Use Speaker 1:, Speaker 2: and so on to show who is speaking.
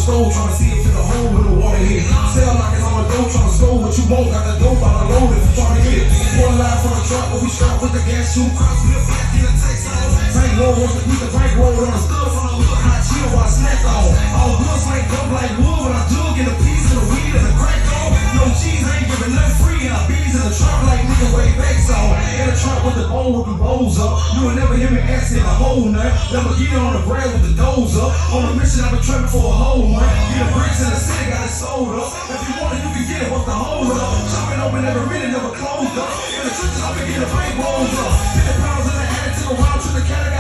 Speaker 1: stove, tryna see if it's a hole in the water here. Sell like it's on the dough, tryna store what you want. Got the dough by the load if you tryna get it. One line from the truck, but we strapped with the gas, two cross, flip, back in the text on. Tank roll, once the piece of bank roll on the stuff on the hook, hot chill while I snack on. All goods like up like wood when I dug in a piece of the weed and the crack on. No cheese, I ain't giving nothing free, and I bees in the trunk like nigga way back on. In the trunk with the bowl with the bowls up. You will never hear me asking a hole nut. Never get on the ground with the doors up. On a mission, I've been trapping for a whole month. Get a bricks in the city, got it sold up. If you want it, you can get it, what's the hold up? Shopping open, never really, never closed up. In the trenches, I've been getting bank rolls up. 50 pounds in the attic, took a round to the cat,